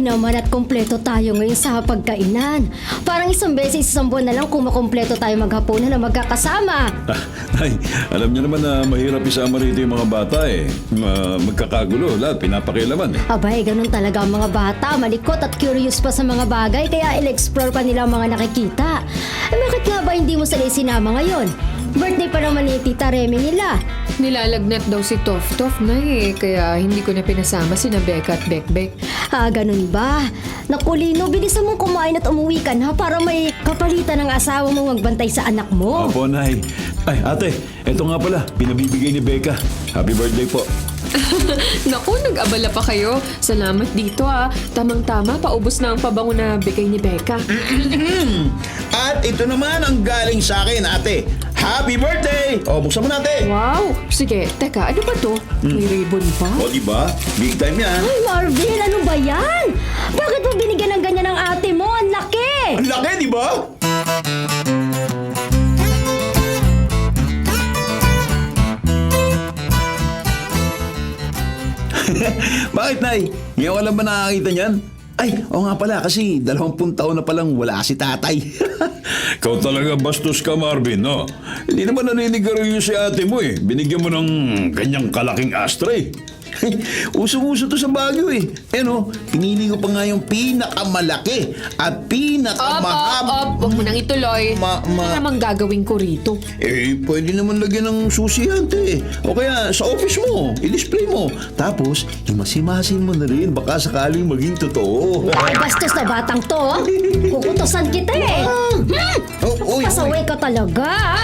naman at kumpleto tayo ngayon sa pagkainan. Parang isang beses isang buwan na lang kung makumpleto tayo maghapunan na magkakasama. Ay, alam niyo naman na mahirap isama rito yung mga bata eh. Magkakagulo, lahat pinapakialaman eh. Abay, ganun talaga ang mga bata. Malikot at curious pa sa mga bagay kaya il-explore pa nila ang mga nakikita. Bakit nga ba hindi mo sila sinama ngayon? Birthday pa naman ni Tita Remy nila. Nilalagnat daw si Tof-Tof na kaya hindi ko na pinasama sina Becca at Bekbek. Ganun ba? Naku, Lino, bilisan mong kumain at umuwi ka na para may kapalitan ng asawa mo magbantay sa anak mo. Opo, Nay. Ay, ate, eto nga pala, pinabibigay ni Becca. Happy birthday po. Naku, nag-abala pa kayo. Salamat dito Tamang-tama, paubos na ang pabango na bigay ni Becca. At ito naman ang galing sa akin, ate. Happy birthday! O, buksan mo natin. Wow! Sige, teka, ano ba to? May ribbon pa? O, diba? Big time yan. Ay, Marvin, ano ba yan? Bakit mo binigyan ng ganyan ng ate mo? Ang laki! Ang laki, diba? Bakit, Nay? Ngayon ka lang ba nakakita niyan? Ay, oo nga pala, kasi 20 taon na palang wala si tatay. Ikaw talaga bastos ka, Marvin, no? Hindi naman naninigarilyo si ate mo eh. Binigyan mo ng ganyang kalaking ashtray. Usong-uso to sa Baguio eh. Pinili ko pa nga yung pinakamalaki at pinakamahaba. Huwag mo nang ituloy. Ano namang gagawin ko rito? Pwede naman lagyan ng susi yan, te. O kaya sa office mo, i-display mo. Tapos, imasimasin mo na rin. Baka sakaling maging totoo. Ay, bastos na batang to. Kukutosan kita eh. Pasaway ka talaga.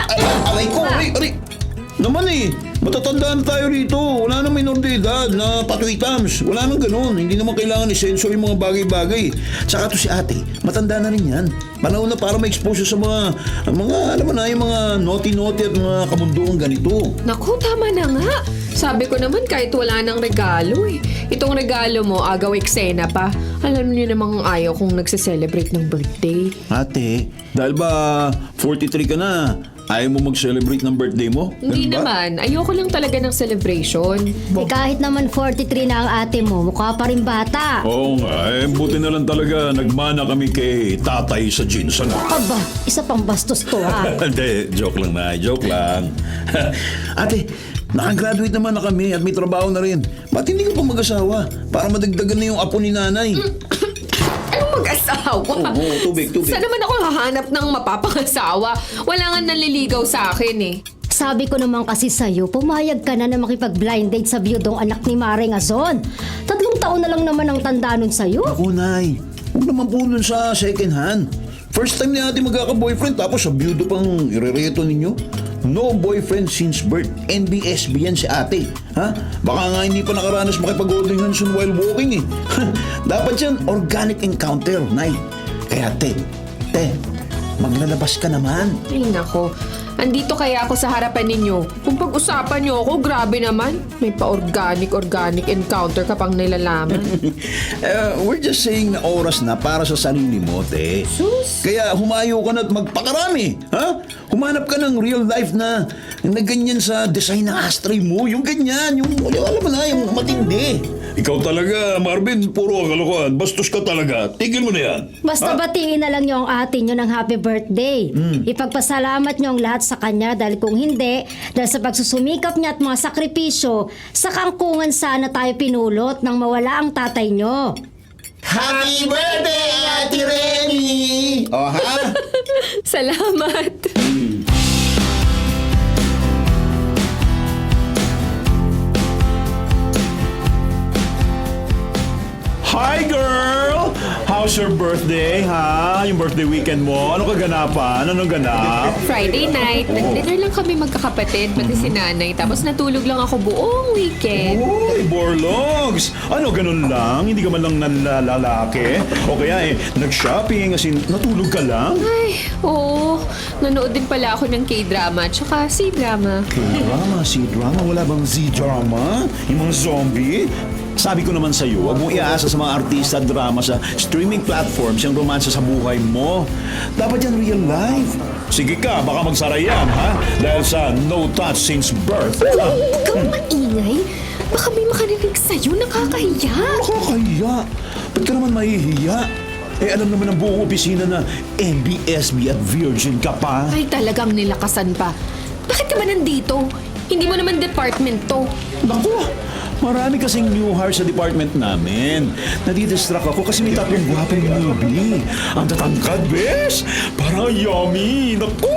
Aray ko, aray. Naman eh, matatanda na tayo rito. Wala nang minor de edad na patwitams. Wala nang ganun. Hindi naman kailangan i-sensor yung mga bagay-bagay. Tsaka to si ate, matanda na rin yan. Panahon na para ma-expose sa mga, alam mo na, yung mga naughty-naughty at mga kamunduang ganito. Naku, tama na nga. Sabi ko naman kahit wala nang regalo eh. Itong regalo mo, agaw eksena pa. Alam niyo namang ayaw kong nagse-celebrate ng birthday. Ate, dahil ba 43 ka na, ayaw mo mag-celebrate ng birthday mo? Hindi Ganun ba? naman. Ayoko lang talaga ng celebration. Kahit naman 43 na ang ate mo, mukha pa rin bata. Oo nga, buti na lang talaga nagmana kami kay tatay sa jeans, ano? Aba, isa pang bastos to Hindi, joke lang na, joke lang. Ate, nakagraduate naman na kami at may trabaho na rin. Ba't hindi ka pa mag-asawa? Para madagdagan na yung apo ni nanay. Anong mag-asawa? Oo, tubig. Saan naman ako hahanap ng mapapangasawa? Wala nga nanliligaw sa akin eh. Sabi ko naman kasi sa'yo, pumayag ka na makipag-blind date sa biyudong anak ni Maring Azon. 3 taon na lang naman ang tanda nun sa'yo. Ako, Nay. Huwag naman po nun sa second hand. First time ni ate magkaka-boyfriend tapos sa byudo pang irereto ninyo. No boyfriend since birth. NBSB yan si ate. Ha? Baka nga hindi pa nakaranas makipag-holding hands while walking eh. Dapat yan organic encounter, Nay. Kaya te, maglalabas ka naman. Ay nako, andito kaya ako sa harapan ninyo. Kung pag-usapan niyo ako, grabe naman. May pa-organic encounter ka pang nilalaman. We're just saying na oras na para sa sarili mo, te. Sus! Kaya humayo ka na at magpakarami. Ha? Humanap ka ng real life na ganyan sa design ng ashtray mo. Yung ganyan, yung alam mo na, yung matindi. Ikaw talaga, Marvin, puro kalokohan. Bastos ka talaga. Tigil mo na yan. Basta batiin na lang niyo ang ate niyo ng happy birthday. Ipagpasalamat niyo ang lahat sa kanya dahil kung hindi, dahil sa pagsusumikap niya at mga sakripisyo, sa kangkungan sana tayo pinulot nang mawala ang tatay niyo. Happy birthday, Ate Remy! O ha? Salamat! Hi girl! How's your birthday, ha? Yung birthday weekend mo? Ano kaganapan? Anong ganap? Friday night, nag-dinner lang kami magkakapatid, pati si nanay. Tapos natulog lang ako buong weekend. Uy, Borlogs! Ano, ganun lang? Hindi ka man lang nanlalaki? O kaya nag-shopping, as in, natulog ka lang? Ay, oo. Nanood din pala ako ng K-drama at saka C-drama. K-drama, C-drama? Wala bang Z-drama? Yung mga zombie? Sabi ko naman sa'yo, huwag mong iaasa sa mga artista at drama sa streaming platforms yung romansa sa buhay mo. Dapat yan real life. Sige ka, baka magsara yan, ha? Dahil sa no touch since birth. Huwag kang maingay. Baka may makarinig sa'yo, nakakahiya. Nakakahiya. Ba't ka naman mahihiya? Eh, alam naman ng buong opisina na NBSB at virgin ka pa. Ay, talagang nilakasan pa. Bakit ka ba nandito? Hindi mo naman department to. Naku, marami kasing new hire sa department namin. Nadidistract ako kasi may tatlong gwapong newbie. Ang tatangkad, bes! Parang yummy! Naku,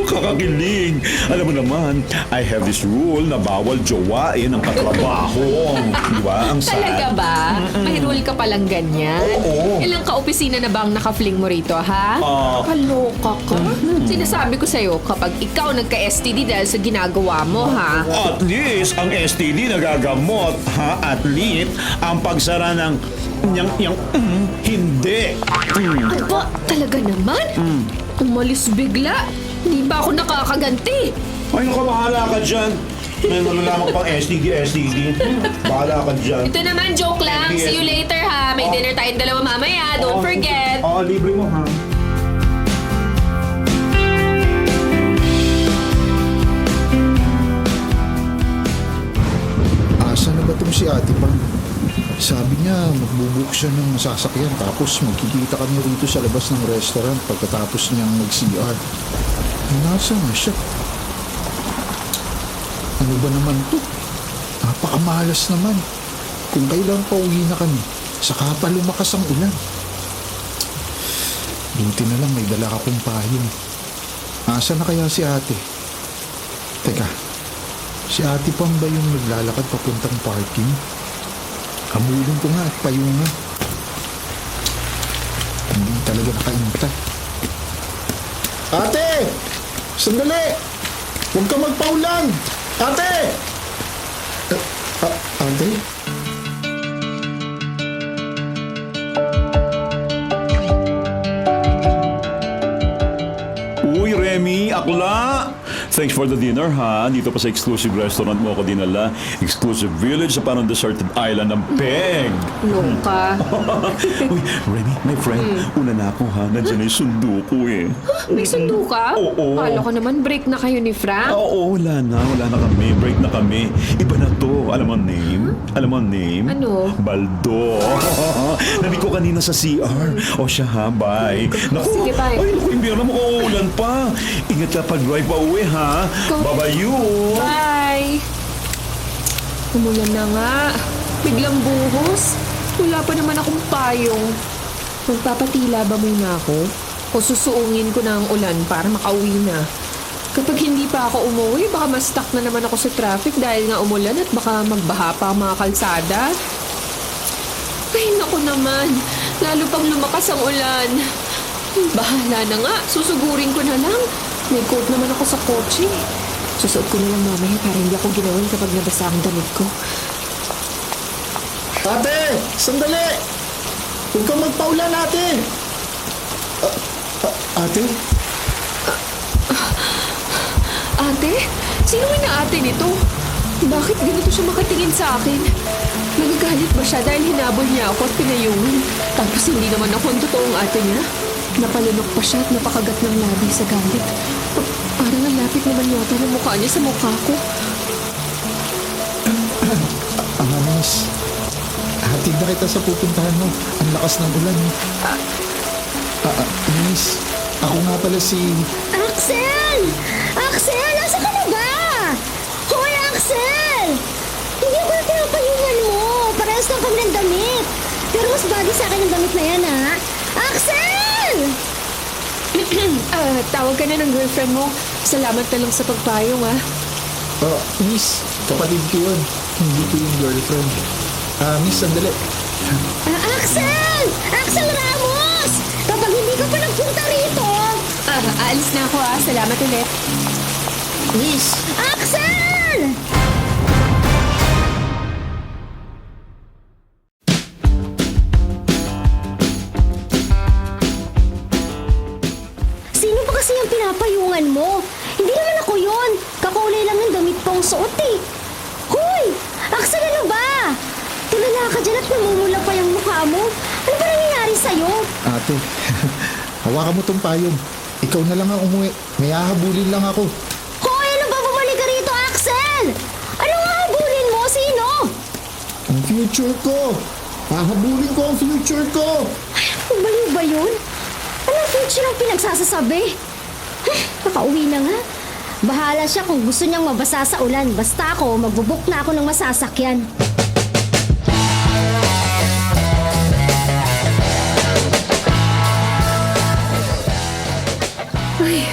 kakakilig. Alam mo naman, I have this rule na bawal jowain ang katrabaho. Di ba? Ang sad. Talaga ba? May rule ka palang ganyan? Oo. Ilang ka-opisina na ba ang nakafling mo rito, ha? Kaloka ka. Sinasabi ko sa'yo, kapag ikaw nagka-STD dahil sa ginagawa mo, ha? At least, ang STD nagagamot, ha? At least, ang pagsara ng hindi. Aba, talaga naman? Umalis bigla. Hindi ba ako nakakaganti? Ay, naku, bahala ka dyan. May malalaman pang STD. Bahala ka dyan. Ito naman, joke lang. See you later, ha? May dinner tayong dalawa mamaya. Don't forget. Oo, libre mo, ha? Asa na ba itong si Ate Pang? Sabi niya, magbubuk siya ng sasakyan tapos magkikita kami rito sa labas ng restaurant pagkatapos niyang mag-CR. Nasa nga siya? Ano ba naman to? Napakamalas naman. Kung kailan pauwi na kami, saka pa lumakas ang ulan. Buti na lang may dala ka pong payong. Asa na kaya si ate? Teka, si ate Pang ba yung naglalakad papuntang parking? Hamulin ko nga at payunga. Hindi talaga nakaintay. Ate! Sandali! Huwag ka magpaulan! Ate! Ate? Uy, Remy, akla! Thanks for the dinner, ha? Dito pa sa exclusive restaurant mo ako dinala. Exclusive village sa parang deserted island ng Peg. Loka. Uy, Remy, my friend, una na ako, ha? Nandiyan na yung sundo ko, eh. May sundo ka? Oo. Kala ko naman break na kayo ni Frank. Oo, wala na kami. Break na kami. Iba na to. Alam mo ang name? Alam mo ang name? Ano? Baldo. Narinig ko kanina sa CR. O siya, ha? Bye. Naku, Sige, bye. Ay, naku, imbira mo uulan pa. Ingat ka pag-drive pa uwi, ha? Babayu. Bye! Umulan na nga. Biglang buhos. Wala pa naman akong payong. Magpapatila ba muna ako? O susuungin ko na ang ulan para makauwi na? Kapag hindi pa ako umuwi, baka ma-stuck na naman ako sa traffic dahil nga umulan at baka magbaha pa ang mga kalsada. Ay, naku naman. Lalo pang lumakas ang ulan. Bahala na nga. Susugurin ko na lang. May coat naman ako sa kotse. Susuot ko na lang mamaya para hindi ako ginawan kapag nabasa ang damit ko. Ate! Sandali! Huwag kang magpaulan, ate! Ate? Ate? Sino may na-ate nito? Bakit ganito siya makatingin sa akin? Nagagalit ba siya dahil hinabol niya ako at pinayungan? Tapos hindi naman ako ang totoong ate niya? Napalunok pa siya at napakagat ng labi sa galit. Parang ang lapit naman yata ng mukha niya sa mukha ko. Miss. Hatid na kita sa pupuntahan mo. Ang lakas ng ulan. Miss, ako nga pala si... Axel! Axel! Nasa ka na ba? Hoy, Axel! Hindi ako na pinapayungan mo. Parehas lang kami ng damit. Pero mas bagay sa akin ang damit na yan, ha? Axel! Tawag ka na ng girlfriend mo. Salamat na lang sa pagpayong, ah. Miss, kapatid ko yun. Hindi ko yung girlfriend. Miss, sandali. Axel! Axel Ramos! Kapag hindi ka pa nagpunta rito... Aalis na ako, ah. Salamat ulit. Miss! Axel! Sino ba kasi yung pinapayungan mo? Hindi naman ako yun. Kakulay lang ng damit kong suot eh. Hoy! Axel, ano ba? Tulala ka dyan at namumula pa yung mukha mo. Ano ba nangyayari sa'yo? Ate, hawakan mo tong payong. Ikaw na lang ang umuwi. May hahabulin lang ako. Hoy! Ano ba bumalik ka rito, Axel? Ano nga habulin mo? Sino? Ang future ko. Hahabulin ko ang future ko. Baliw ba yun? Anong future ang pinagsasasabi? Kakauwi na nga. Bahala siya kung gusto niyang mabasa sa ulan. Basta ako, magbubuk na ako ng masasakyan. Ay,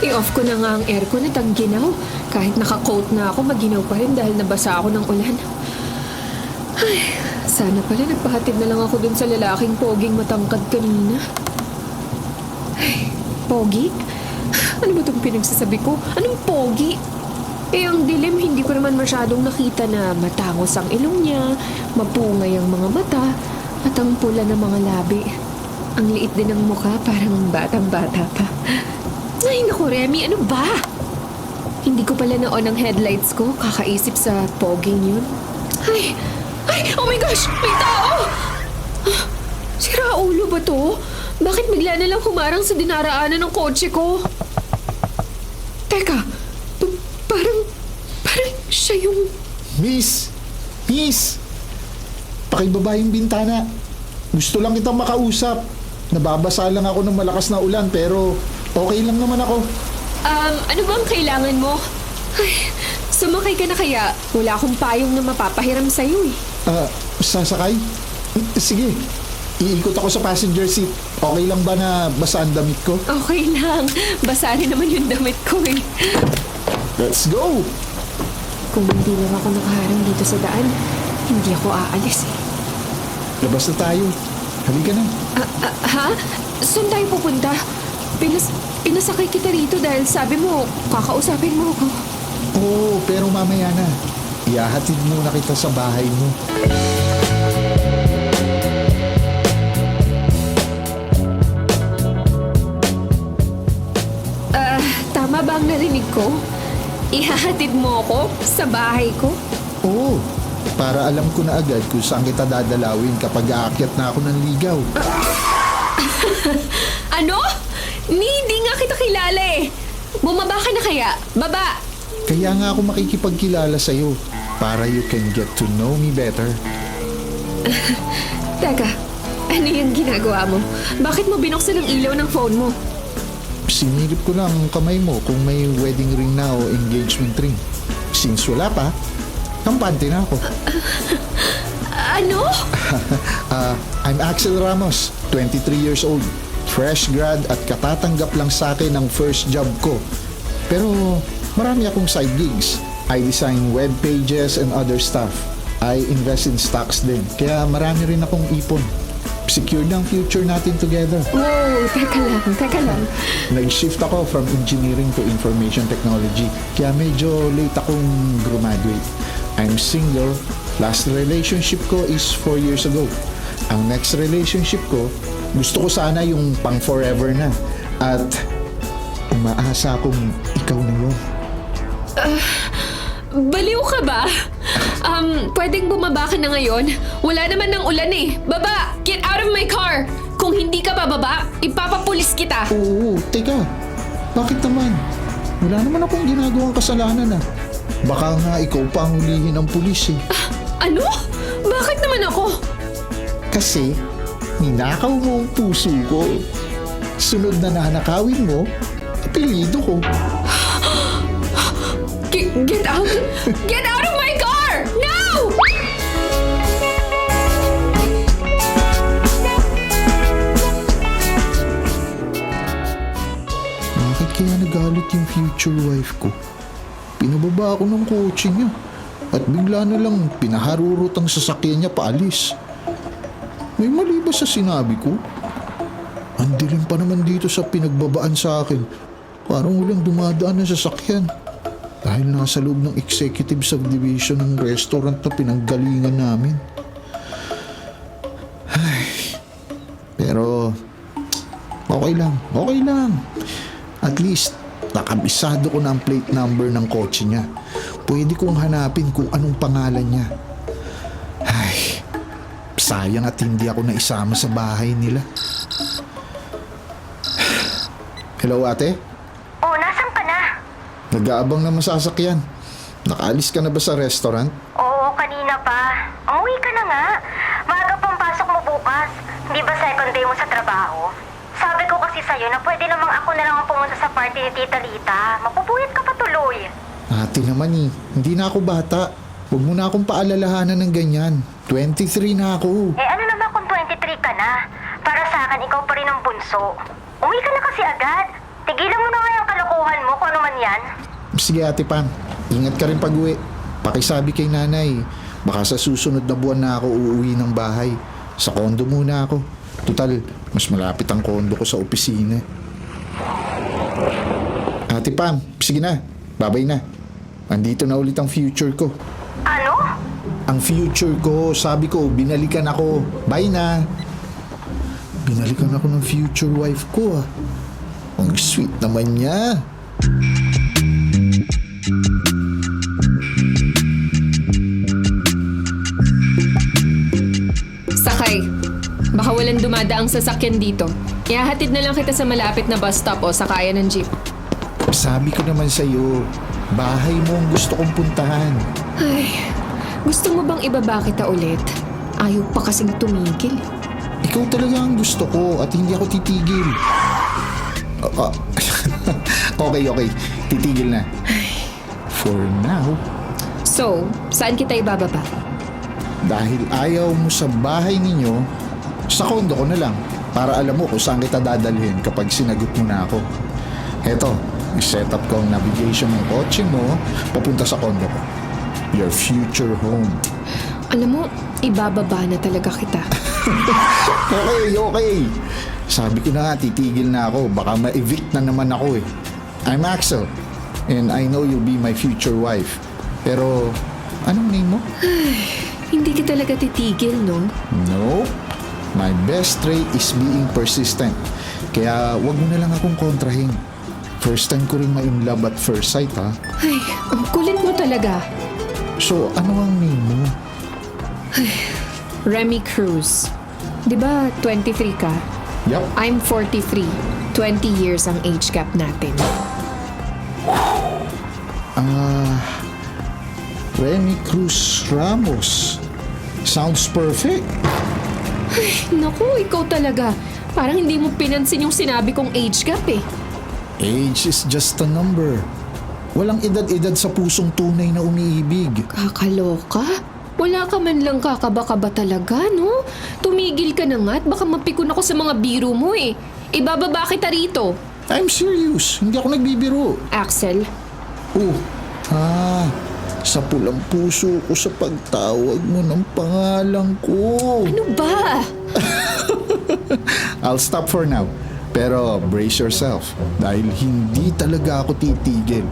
i-off ko na nga ang aircon at ang ginaw. Kahit naka-coat na ako, maginaw pa rin dahil nabasa ako ng ulan. Ay, sana pala nagpahatid na lang ako dun sa lalaking poging matangkad kanina. Ay, pogi? Ano ba itong pinagsasabi ko? Anong pogi? Eh, ang dilim, hindi ko naman masyadong nakita na matangos ang ilong niya, mapungay ang mga mata, at ang pula ng mga labi. Ang liit din ng mukha, parang batang-bata pa. Ay, naku, Remy, ano ba? Hindi ko pala naon ang headlights ko, kakaisip sa poging yun. Ay, oh my gosh, may tao! Si Raulo ba to? Bakit bigla na lang humarang sa dinaraanan ng kotse ko? Teka, parang siya yung... Miss! Pakibaba yung bintana. Gusto lang kitang makausap. Nababasa lang ako ng malakas na ulan pero okay lang naman ako. Ano bang kailangan mo? Ay, sumakay ka na kaya? Wala akong payong na mapapahiram sa'yo eh. Sasakay? Sige. Iikot ako sa passenger seat. Okay lang ba na basa ang damit ko? Okay lang. Basa rin naman yung damit ko eh. Let's go! Kung hindi lang ako nakaharang dito sa daan, hindi ako aalis eh. Labas na tayo. Halika na. Ha? Saan tayo pupunta? Pinasakay kita rito dahil sabi mo, kakausapin mo ako. Oo, pero mamaya na. Ihahatid muna kita sa bahay mo. Tama ba ang narinig ko? Ihahatid mo ako sa bahay ko? Oo, para alam ko na agad kung saan kita dadalawin kapag aakyat na ako ng ligaw. Ano? Hindi nga kita kilala eh. Bumaba ka na kaya? Baba! Kaya nga ako makikipagkilala sa'yo para you can get to know me better. Teka, ano yung ginagawa mo? Bakit mo binuksan ang ilaw ng phone mo? Sinilip ko lang ang kamay mo kung may wedding ring na o engagement ring. Since wala pa, kampante na ako. Ano? I'm Axel Ramos, 23 years old. Fresh grad at katatanggap lang sa akin ang first job ko. Pero marami akong side gigs. I design web pages and other stuff. I invest in stocks din. Kaya marami rin akong ipon. Secure na ang future natin together. Wow, teka lang. Nag-shift ako from engineering to information technology. Kaya medyo late akong graduate. I'm single. Last relationship ko is 4 years ago. Ang next relationship ko, gusto ko sana yung pang forever na. At umaasa akong ikaw na yun. Baliw ka ba? Pwedeng bumaba ka na ngayon? Wala naman ng ulan eh. Baba! Get out of my car! Kung hindi ka bababa, ipapapulis kita. Oo, teka. Bakit naman? Wala naman akong ginagawang kasalanan ah. Baka nga ikaw pa ang hulihin ng pulis eh. Ano? Bakit naman ako? Kasi, ninakaw mo ang puso ko. Sunod na nanakawin mo, apelido ko. Get out! Get out of my car! Now! Bakit kaya nagalit yung future wife ko? Pinababa ako ng kotse niya at bigla na lang pinaharurot ang sasakyan niya paalis. May mali ba sa sinabi ko? Ang dilim pa naman dito sa pinagbabaan sa akin. Parang walang dumadaan na sasakyan. Dahil nasa loob ng executive subdivision ng restaurant na pinanggalingan namin. Ay, pero okay lang. At least, nakabisado ko na ang plate number ng kotse niya. Pwede kong hanapin kung anong pangalan niya. Ay, sayang at hindi ako naisama sa bahay nila. Hello, ate? Oh, nasan ka na? Nag-aabang na masasakyan. Nakaalis ka na ba sa restaurant? Oo, kanina pa. Umuwi ka na nga. Maaga pang pasok pasok mo bukas? Di ba second day mo sa trabaho? Sabi ko kasi sa'yo na pwede namang ako na lang ang pumunta sa party ni Tita Lita. Mapupuyat ka pa tuloy. Ate naman hindi na ako bata. Huwag mo na akong paalalahanan ng ganyan. 23 na ako. Eh ano naman kung 23 ka na? Para sa akin, ikaw pa rin ang bunso. Uwi ka na kasi agad. Tigilan mo na nga yung kalokohan mo kung ano man yan. Sige Ate Pam, ingat ka rin pag-uwi. Pakisabi kay nanay, baka sa susunod na buwan na ako uuwi ng bahay. Sa kondo muna ako. Total, mas malapit ang kondo ko sa opisina. Ate Pam, sige na. Babay na. Andito na ulit ang future ko. Ano? Ang future ko, sabi ko, binalikan ako. Bye na. Binalikan ako ng future wife ko ah. Ang sweet naman niya. Sakay. Baka walang dumadaang sasakyan dito. Ihahatid na lang kita sa malapit na bus stop o sakayan ng jeep. Sabi ko naman sa'yo, bahay mo ang gusto kong puntahan. Ay, gusto mo bang ibaba kita ulit? Ayaw pa kasing tumigil. Ikaw talaga ang gusto ko at hindi ako titigil. Okay. Titigil na. For now, So, saan kita ibababa? dahil ayaw mo sa bahay ninyo, sa kondo ko na lang para alam mo kung saan kita dadalhin kapag sinagot mo na ako. Eto, i-set up ko ang navigation ng kotse mo papunta sa kondo ko. Your future home. Alam mo, ibababa na talaga kita. Okay. Sabi ko na nga, titigil na ako. Baka ma-evict na naman ako eh. I'm Axel. And I know you'll be my future wife. Pero, anong name mo? Hindi ka talaga titigil, no? Nope. My best trait is being persistent. Kaya wag mo na lang akong kontrahin. First time ko rin ma-inlove at first sight, ha? Ay, ang kulit mo talaga. So, ano ang name mo? Remy Cruz. Di ba 23 ka? Yup. I'm 43. 20 years ang age gap natin. Remy Cruz Ramos. Sounds perfect. Naku, ikaw talaga. Parang hindi mo pinansin yung sinabi kong age gap eh. Age is just a number. Walang edad-edad sa pusong tunay na umiibig. Kakaloka? Wala ka man lang kakaba-kaba talaga, no? Tumigil ka na nga at baka mapikon ako sa mga biro mo eh. Ibababa kita rito. I'm serious. Hindi ako nagbibiro. Axel, Sa pulang puso ko sa pagtawag mo ng pangalan ko. ano ba? I'll stop for now. Pero brace yourself dahil hindi talaga ako titigil.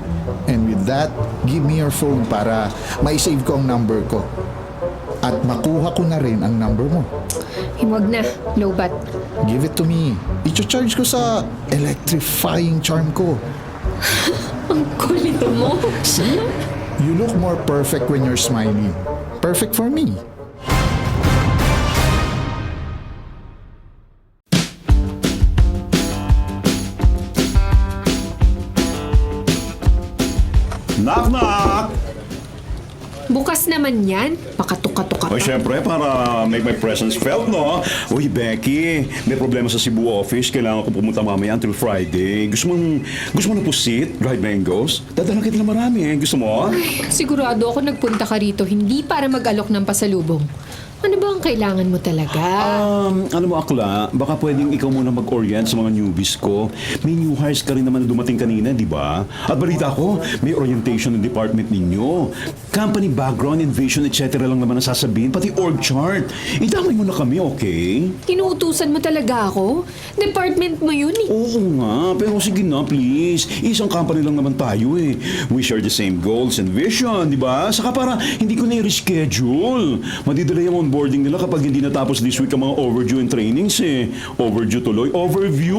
And with that, give me your phone para ma-save ko ang number ko. At makuha ko na rin ang number mo. Huwag na, lobat. Give it to me. I-charge ko sa electrifying charm ko. Ang kulit mo. See? You look more perfect when you're smiling. Perfect for me. Knock! Bukas naman yan. Pakatuka-tuka O pa. syempre, para make my presence felt, no? Uy, Becky, may problema sa Cebu office. Kailangan ko pumunta mamaya until Friday. Gusto mo na pusit? Dried mangoes? Dadalang kita na marami. Gusto mo? Sigurado ako nagpunta ka rito hindi para mag-alok ng pasalubong. Ano ba ang kailangan mo talaga? Alam mo, Akla, baka pwedeng ikaw muna mag-orient sa mga newbies ko. May new hires ka rin naman na dumating kanina, di ba? At balita ko, may orientation ng department ninyo. Company background and vision, etc. lang naman ang sasabihin, pati org chart. Idamay mo na kami, okay? Tinuutusan mo talaga ako? Department mo yun eh. Oo nga, pero sige na, please. Isang company lang naman tayo eh. We share the same goals and vision, di ba? Saka para hindi ko na i-reschedule. Madidelay ang onboarding nila kapag hindi natapos this week ang mga overdue and trainings eh. Overdue tuloy, overview.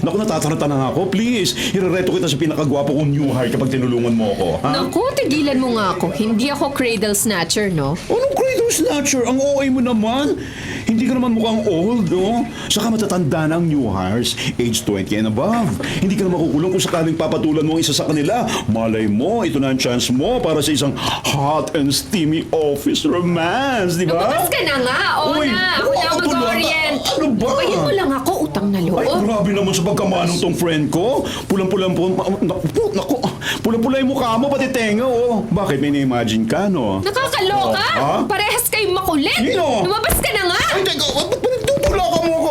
Naku, natatarata na nga ako, please. Irereto kita sa pinakagwapo kong new hire kapag tinulungan mo ako, ha? Naku, tigilan mo nga ako. Hindi ako cradle snatcher, no? Anong cradle snatcher? Ang OA mo naman. Hindi ka naman mukhang old, no? Saka matatanda na ang new hires, age 20 and above. Hindi ka na makukulong kung sakaling papatulan mo ang isa sa kanila. Malay mo, ito na ang chance mo para sa isang hot and steamy office romance, di ba? ka na nga. Oo Uy, na. Ako na ako tuloy. mag-orient. Ano ba? Bayin mo lang ako, utang na Ay, loob. grabe naman sa pagkamanong tong friend ko. Naku, pulang-pula yung mukha mo, pati tenga, oh. Bakit, may na-imagine ka, no? Nakakaloka. Ha? Parehas kayong makulit. Sino? Lumabas ka na nga. Ay, teka, ba't pinagtutula ka mo ako?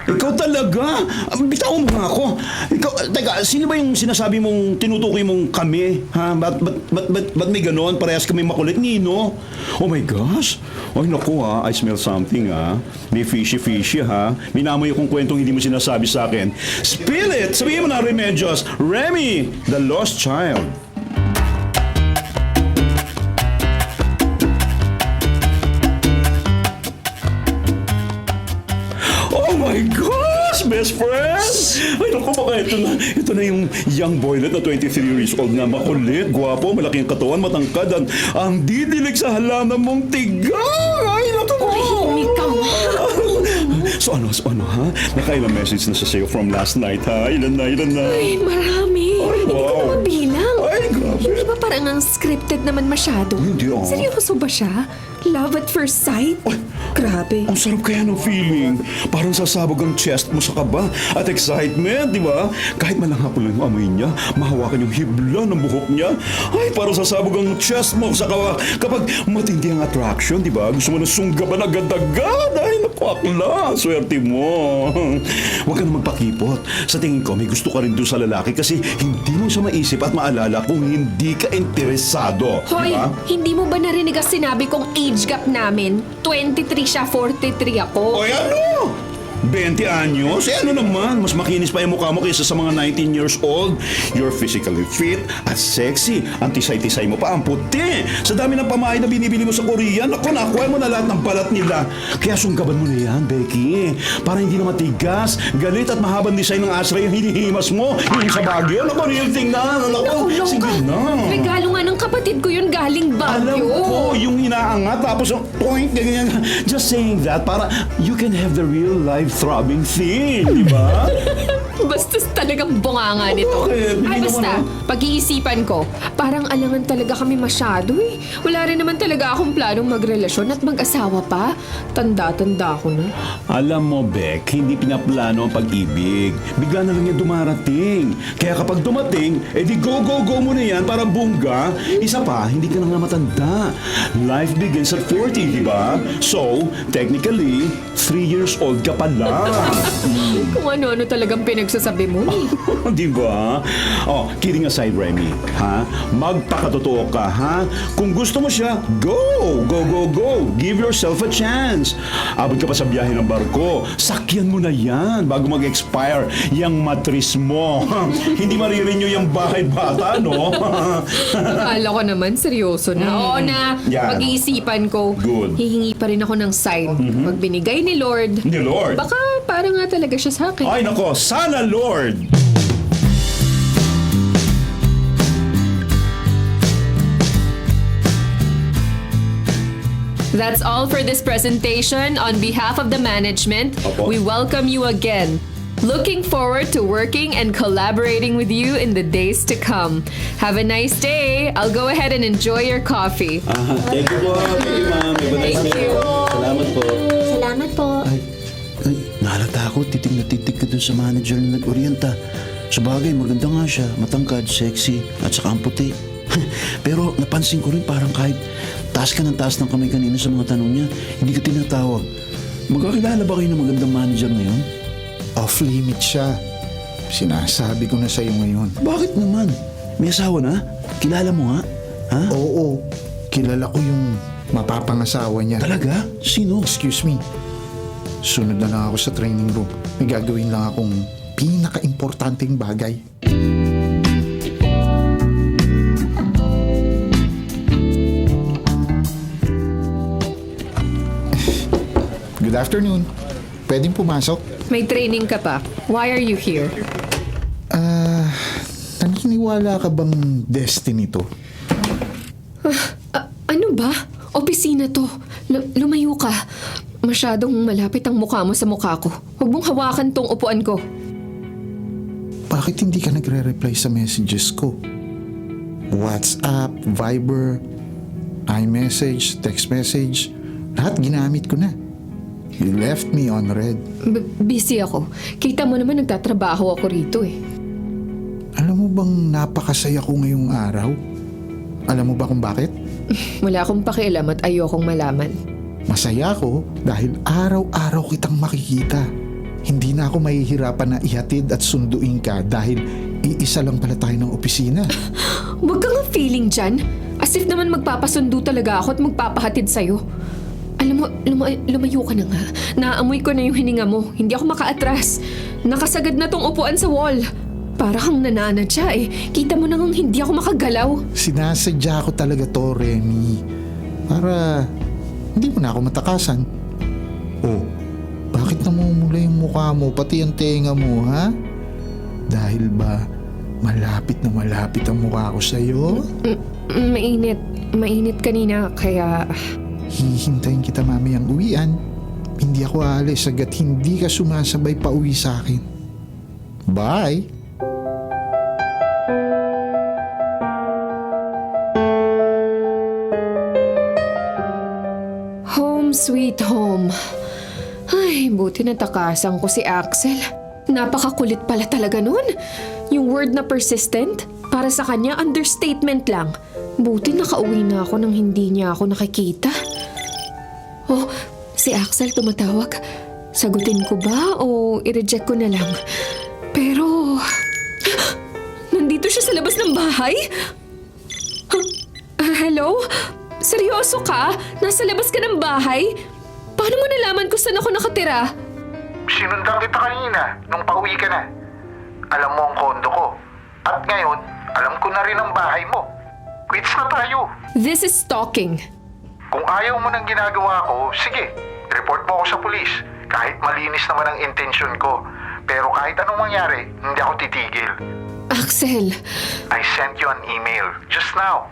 Ikaw talaga? Bitawan mo nga ako. Ikaw, teka, sino ba yung sinasabi mong tinutukoy mong kami? Ha? Ba't may ganon? Parehas kami makulit, Nino? Oh my gosh. Ay, naku ha. I smell something ha. May fishy-fishy ha. May namoy akong kwentong hindi mo sinasabi sa akin. Spill it! Sabihin mo na, Remedios. Remy, the lost child. Oh my gosh! Best friend! Ay, naku, baka ito na yung young boylet na 23 years old na makulit, gwapo, malaki ang katawan, matangkad, ang didilig sa halaman mong tigang! Ay, naku! Ikaw. So ano, ha? Nakailang message na siya sa'yo from last night, ha? Ilan na? Ay, marami. Ay, Hindi ko wow. na mabilang. Ay, grabe. Hindi ba parang ang scripted naman masyado? Hindi, ah. Seryoso ba siya? Love at first sight? Grabe. Ang sarap kaya ng feeling. Parang sasabog ang chest mo sa kaba at excitement, di ba? Kahit malanghap lang yung amoy niya, mahawakan yung hibla ng buhok niya. Ay, parang sasabog ang chest mo sa kaba. Kapag matindi ang attraction, di ba? Gusto mo na sunggaban agad-agad. Ay, naku, akla. Swerte mo. Huwag ka na magpakipot. Sa tingin ko, may gusto ka rin doon sa lalaki kasi hindi mo siya maisip at maalala kung hindi ka interesado. Hoy, Di ba? hindi mo ba narinig ang sinabi kong age gap namin? 23 siya, 43 ako. Oy, ano? 20 anyos? Eh ano naman, mas makinis pa yung mukha mo kaysa sa mga 19 years old. You're physically fit at sexy. Ang tisay-tisay mo pa, ang puti. Sa dami ng pamahay na binibili mo sa Korea, naku, nakuha mo na lahat ng balat nila. Kaya sunggaban mo na yan, Becky. Para hindi na matigas, galit at mahabang design ng asra yung hinihimas mo. Yung sa Baguio, naku, real thing na. Naku, Nakulong sige ka. na. Regalo nga ng kapatid ko yun galing Alam Baguio. ko, yung inaangat, tapos yung point, ganyan. Just saying that, para you can have the real life throbbing thing, di ba? Bastos talagang bunganga nito. Bakit? Hindi Ay, basta, naman, pag-iisipan ko, parang alangan talaga kami masyado eh. Wala rin naman talaga akong planong magrelasyon at mag-asawa pa. Tanda-tanda ko na. Alam mo, Beck, hindi pinaplano ang pag-ibig. Bigla na lang yan dumarating. Kaya kapag dumating, edi go mo na yan para bungga. Isa pa, hindi ka na nga matanda. Life begins at 40, di ba? So, technically, 3 years old ka pa lang. Kung ano-ano talagang pinagsasabi mo eh. Di ba? Oh, kidding aside, Remy, ha? Magpakatotoo ka, ha? Kung gusto mo siya, go! Give yourself a chance. Abot ka pa sa biyahe ng barko, sakyan mo na yan bago mag-expire yung matris mo. Hindi marirenew yung bahay bata, no? Akala ko naman, seryoso na. Oo na, Yan. pag-iisipan ko, Good. hihingi pa rin ako ng sign. Pag binigay ni Lord, Ni Lord. baka para nga talaga siya sa akin. Ay, nako, sana, Lord! That's all for this presentation. On behalf of the management, Opo. we welcome you again. Looking forward to working and collaborating with you in the days to come. Have a nice day. I'll go ahead and enjoy your coffee. Thank you po. Thank you, ma'am. Thank you. Salamat po. Salamat po. Ay, nahalata ako. Titig na titig ka dun sa manager na nag-orienta. Sa bagay, maganda nga siya. Matangkad, sexy, at saka ang puti. Pero napansin ko rin parang kahit taas ka ng taas ng kamay kanina sa mga tanong niya, hindi ka tinatawag. Magkakilala ba kayo ng magandang manager na yun? Off-limit siya. Sinasabi ko na sa'yo ngayon. Bakit naman? May asawa na? Kilala mo nga? Ha? Oo, kilala ko yung mapapangasawa niya. Talaga? Sino? Excuse me. Sunod na lang ako sa training room. May gagawin lang akong pinaka-importanting bagay. Good afternoon. Pwedeng pumasok? May training ka pa. Why are you here? Naniniwala ka bang destiny to? Ano ba? Opisina to. Lumayo ka. Masyadong malapit ang mukha mo sa mukha ko. Huwag mong hawakan tong upuan ko. Bakit hindi ka nagre-reply sa messages ko? WhatsApp, Viber, iMessage, text message. Lahat ginamit ko na. You left me on red. Busy ako. Kita mo naman nagtatrabaho ako rito eh. Alam mo bang napakasaya ko ngayong araw? Alam mo ba kung bakit? Wala akong pakialam at ayokong malaman. Masaya ako dahil araw-araw kitang makikita. Hindi na ako mahihirapan na ihatid at sunduin ka dahil iisa lang pala tayo ng opisina. Huwag kang feeling dyan. As if naman magpapasundo talaga ako at magpapahatid sa'yo. Alam mo, lumayo ka na nga. Naamoy ko na yung hininga mo. Hindi ako makaatras. Nakasagad na tong upuan sa wall. Para kang nananadya eh. Kita mo na ngang hindi ako makagalaw. Sinasadya ko talaga to, Remy. Para hindi mo na ako matakasan. Oh, bakit namumula yung mukha mo, pati ang tenga mo, ha? Dahil ba malapit na malapit ang mukha ko sa'yo? Mainit. Mainit kanina kaya... Hihintayin kita mamayang uwian. Hindi ako aalis agad hindi ka sumasabay pa uwi sa akin. Bye! Home sweet home. Ay, buti natakasan ko si Axel. Napakakulit pala talaga nun. Yung word na persistent, para sa kanya understatement lang. Buti nakauwi na ako nang hindi niya ako nakikita. Oh, si Axel tumatawag. Sagutin ko ba o i-reject ko na lang? Pero... nandito siya sa labas ng bahay? Hello? Seryoso ka? Nasa labas ka ng bahay? Paano mo nalaman kung saan ako nakatira? Sinundan kita kanina nung pauwi ka na. Alam mo ang kondo ko. At ngayon, alam ko na rin ang bahay mo. Quits na tayo. This is stalking. Kung ayaw mo ng ginagawa ko, sige, report mo ako sa pulis. Kahit malinis naman ang intensyon ko. Pero kahit anong mangyari, hindi ako titigil. Axel, I sent you an email just now.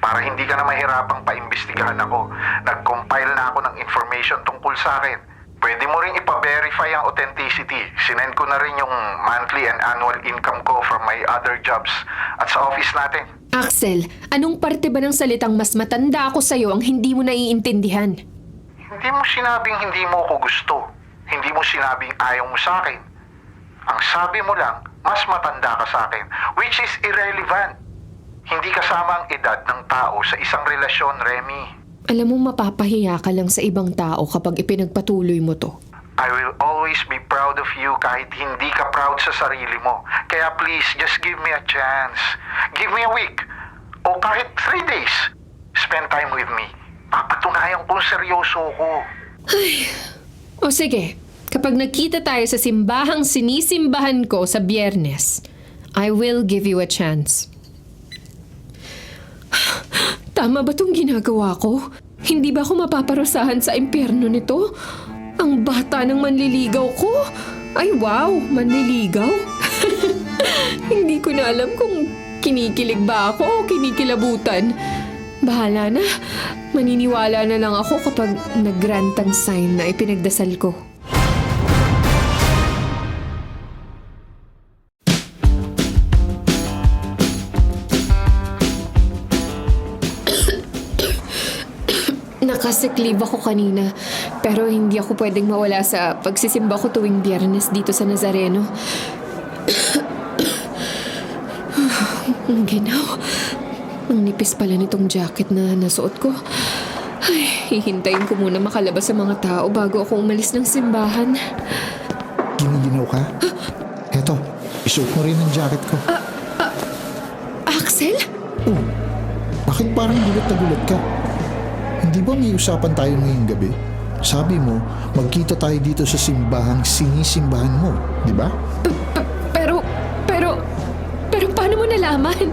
Para hindi ka na mahirapang paimbestigahan ako. Nag-compile na ako ng information tungkol sa akin. Pwede mo rin ipa-verify ang authenticity. Sinend ko na rin yung monthly and annual income ko from my other jobs at sa office natin. Axel, anong parte ba ng salitang mas matanda ako sa'yo ang hindi mo naiintindihan? Hindi mo sinabing hindi mo ako gusto. Hindi mo sinabing ayaw mo sa akin. Ang sabi mo lang, mas matanda ka sa akin, which is irrelevant. Hindi kasama ang edad ng tao sa isang relasyon, Remy. Alam mo, mapapahiya ka lang sa ibang tao kapag ipinagpatuloy mo to. I will always be proud of you kahit hindi ka proud sa sarili mo. Kaya please, just give me a chance. Give me a week. O kahit 3 days. Spend time with me. Papatunayan kung seryoso ko. O sige, kapag nagkita tayo sa simbahang sinisimbahan ko sa Biyernes, I will give you a chance. Tama ba tong ginagawa ko? Hindi ba ako mapaparusahan sa impyerno nito? Ang bata ng manliligaw ko? Ay wow, manliligaw? Hindi ko na alam kung kinikilig ba ako o kinikilabutan. Bahala na. Maniniwala na lang ako kapag nag-grant ang sign na ipinagdasal ko. Nakasick leave ako kanina, pero hindi ako pwedeng mawala sa pagsisimba ko tuwing Biyernes dito sa Nazareno. Ang ginaw. Ang nipis pala nitong jacket na nasuot ko. Ay, hihintayin ko muna makalabas sa mga tao bago ako umalis ng simbahan. Giniginaw ka? Eto, isuot mo rin ang jacket ko. Axel? Oh, bakit parang gulat na gulat ka? Hindi ba may usapan tayo ngayong gabi? Sabi mo, magkita tayo dito sa simbahang sinisimbahan mo, di ba? Pero paano mo nalaman?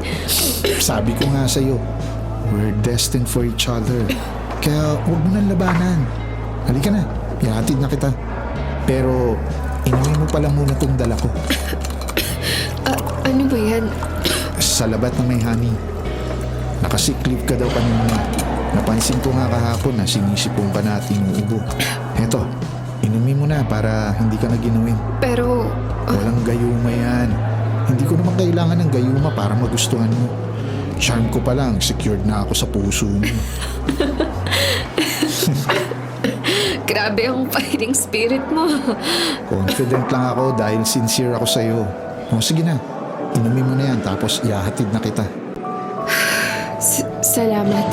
Sabi ko nga sa'yo, we're destined for each other. Kaya huwag mo nang labanan. Halika na, ihatid na kita. Pero inumin mo pala muna itong dala ko. Ano ba yan? Sa labat na may honey. Nakasiklip ka daw kanina. Napansin ko nga kahapon na sinisipong ka na at inuubo. Eto, inumin mo na para hindi ka na ginuin. Pero... Walang gayuma yan. Hindi ko naman kailangan ng gayuma para magustuhan mo. Charm ko pa lang, secured na ako sa puso mo. Grabe ang fighting spirit mo. Confident lang ako dahil sincere ako sa'yo. O sige na, inumin mo na yan tapos ihahatid na kita. Salamat.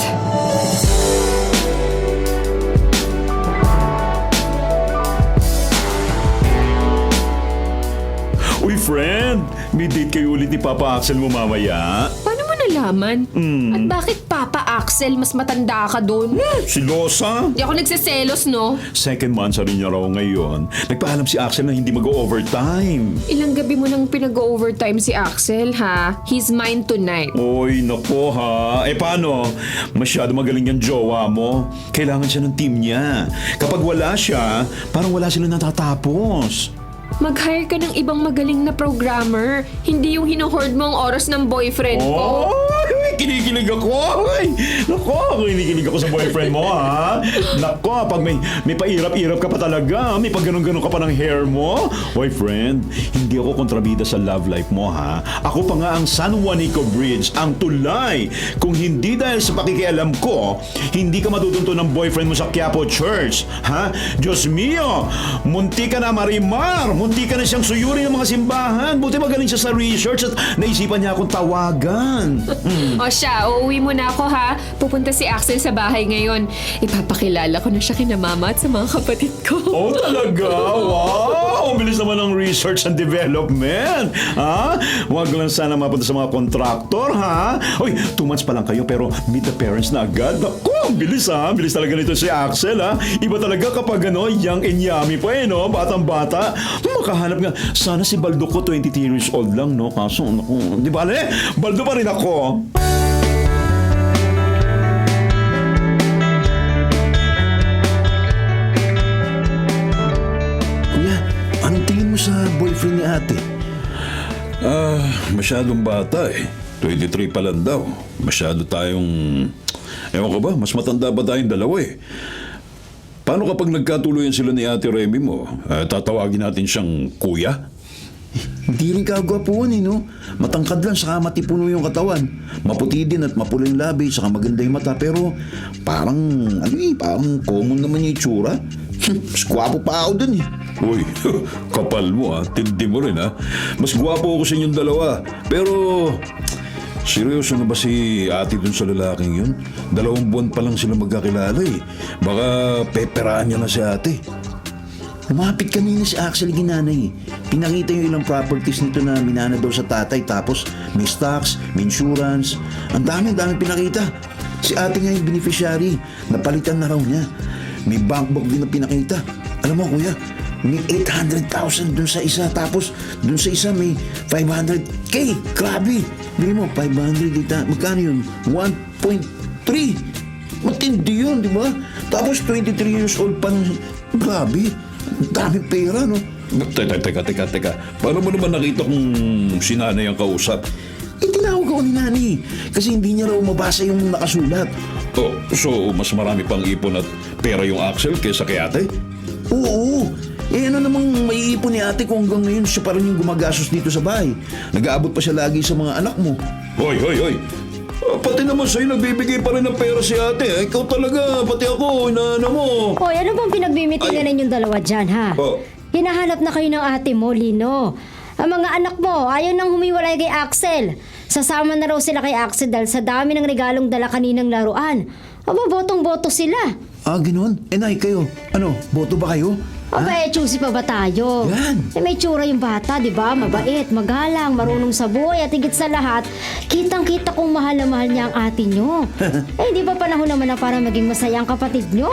Uy, friend! May date kayo ulit ni Papa Axel mo mamaya. Paano mo nalaman? At bakit Papa Axel mas matanda ka doon? Silosa? Di ako nagsiselos, no? Second month sa rin niya raw ngayon. Nagpaalam si Axel na hindi mag-overtime. Ilang gabi mo nang pinag-overtime si Axel, ha? He's mine tonight. Oy, nako ha. Eh paano? Masyado magaling yung jowa mo. Kailangan siya ng team niya. Kapag wala siya, parang wala sila natatapos. Mag-hire ka ng ibang magaling na programmer. Hindi yung hinohoard mo ang oras ng boyfriend ko. Ay, kinikilig ako. Ay, nako, kinikilig ako sa boyfriend mo, ha? Nako, pag may pairap-irap ka pa talaga, may pag ganun-ganun ka pa ng hair mo. Oy, friend, hindi ako kontrabida sa love life mo, ha? Ako pa nga ang San Juanico Bridge, ang tulay. Kung hindi dahil sa pakikialam ko, hindi ka matutunto ng boyfriend mo sa Quiapo Church, ha? Diyos mio, munti ka na marimar, munti ka na siyang suyuri ng mga simbahan. Buti magaling siya sa research at naisipan niya akong tawagan. O siya, uuwi muna ako, ha? Pupunta si Axel sa bahay ngayon. Ipapakilala ko na siya kina mama at sa mga kapatid ko. Oh, talaga? Wow! Ang bilis naman ng research and development. Ha? Huwag lang sana mapunta sa mga kontraktor, ha? Uy, 2 months pa lang kayo pero meet the parents na agad. Naku, ang bilis, ha? Ang bilis talaga nito si Axel, ha? Iba talaga kapag young and yummy pa, no? Batang-bata. Makahanap nga. Sana si Baldo ko 23 years old lang, no? Kaso, naku, di ba, Baldo pa rin ako. Kuya, anong tingin mo sa boyfriend ni ate? Masyadong bata eh. 23 pa lang daw. Masyado tayong... Ewan ko ba, mas matanda ba tayong dalawa eh. Paano kapag nagkatuluyan sila ni Ate Remy mo? Tatawagin natin siyang kuya? Hindi rin kagwapuan eh, no? Matangkad lang, saka matipuno yung katawan. Maputi din at mapula yung labi, saka maganda yung mata. Pero parang, parang common naman yung itsura. Mas gwapo pa ako dun eh. Uy, kapal mo tindi mo rin Mas gwapo ako sa inyong dalawa. Pero, seryoso na ba si ate dun sa lalaking yun? 2 buwan pa lang sila magkakilala eh. Baka peperaan niya na si ate. Lumapit kanina si Axel Ginanay. Pinakita yung ilang properties nito na minana daw sa tatay. Tapos may stocks, may insurance. Ang dami pinakita. Si ate nga yung beneficiary. Napalitan na raw niya. May bank book din na pinakita. Alam mo kuya, may 800,000 dun sa isa. Tapos dun sa isa may 500K. Grabe. Bili mo, 500 dito. Magkano yun? 1.3. Matindi yun, di ba? Tapos 23 years old pa. Grabe. Ang daming pera, no? Teka. Paano mo naman nakita kung si nanay ang kausap? Tinawag ako ni Nani. Kasi hindi niya raw mabasa yung nakasulat. Oh, so mas marami pang ipon at pera yung Axel kaysa kay ate? Oo. Ano namang maiipon ni ate kung hanggang ngayon siya pa rin yung gumagastos dito sa bahay. Nag-aabot pa siya lagi sa mga anak mo. Hoy. Pati naman sa'yo nagbibigay pa rin ng pera si ate. Ikaw talaga, pati ako, inaano mo. Hoy, ano bang pinagmimitingan ninyong dalawa dyan, ha? Oh. Hinahanap na kayo ng ate mo, Lino. Ang mga anak mo, ayaw nang humiwalay kay Axel. Sasama na raw sila kay Axel dahil sa dami ng regalong dala kaninang laruan. Aba, botong-boto sila. Ganoon? Nay, kayo. Ano, boto ba kayo? Aba, choosy pa ba tayo? Yan. May tsura yung bata, di ba? Mabait, magalang, marunong sa buhay at higit sa lahat, kitang-kita kong mahal na mahal niya ang ate nyo. Di ba panahon naman na para maging masaya ang kapatid nyo?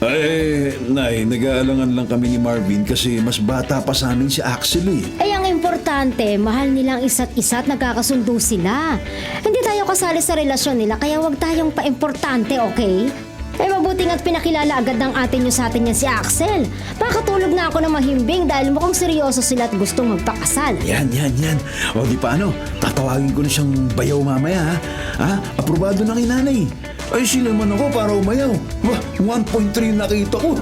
Ay, Nay, nag-aalangan lang kami ni Marvin kasi mas bata pa sa amin si Axel eh. Ang importante, mahal nilang isa't isa at nagkakasundo sila. Hindi tayo kasali sa relasyon nila kaya wag tayong pa-importante, okay? Mabuti nga't pinakilala agad ng ate nyo sa atin yan si Axel. Makatulog na ako ng mahimbing dahil mukhang seryoso sila at gustong magpakasal. Yan. O di paano, tatawagin ko na siyang bayaw mamaya ha? Aprobado na kay nanay. Ay sila man ako para umayaw. 1.3 nakita ko.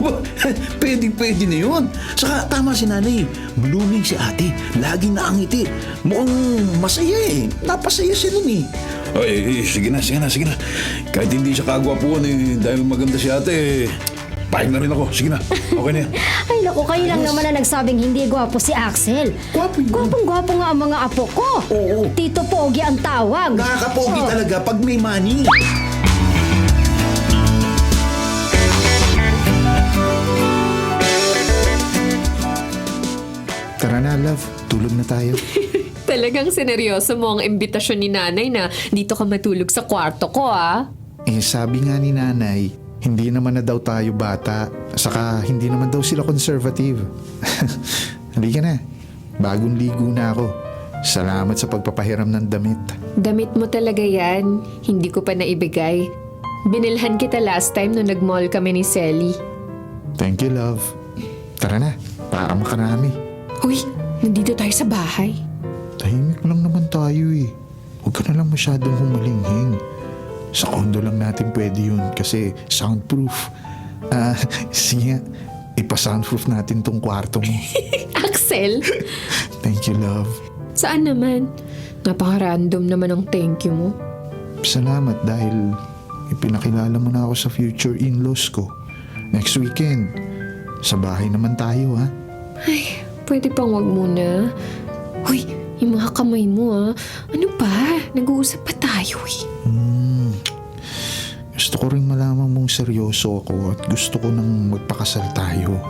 Pwede na yun. Saka tama si nanay. Blooming si ate. Lagi nakangiti. Mukhang masaya eh. Napasaya sila eh. Ay, sige na. Kahit hindi siya kagwapuan dahil maganda si ate, pahig na rin ako. Sige na, okay na yan. Ay naku, kayo lang naman na nagsabing hindi gwapo si Axel. Gwapo yun. Gwapong-gwapo nga ang mga apo ko. Oo. Tito Pogi ang tawag. Nakakapogi Oh. talaga pag may money. Tara na, love. Tulog na tayo. Talagang sineryoso mo ang imbitasyon ni nanay na dito ka matulog sa kwarto ko, ah. Eh, sabi nga ni nanay, hindi naman na daw tayo bata. Saka hindi naman daw sila conservative. Halika na. Bagong ligo na ako. Salamat sa pagpapahiram ng damit. Damit mo talaga yan. Hindi ko pa naibigay. Binilhan kita last time nung nag-mall kami ni Selly. Thank you, love. Tara na. Para makarami. Uy, nandito tayo sa bahay. Tahimik lang naman tayo eh. Huwag ka na lang masyadong humalinghing. Sa condo lang natin pwede yun kasi soundproof. Sige nga, ipa-soundproof natin tong kwarto mo. Axel? Thank you, love. Saan naman? Napaka-random naman ang thank you mo. Salamat dahil ipinakilala mo na ako sa future in-laws ko. Next weekend, sa bahay naman tayo ha. Ay, pwede pang wag muna. Uy, yung mga kamay mo ah. Ano ba? Nag-uusap pa tayo eh. Gusto ko rin malaman mong seryoso ako at gusto ko nang magpakasal tayo.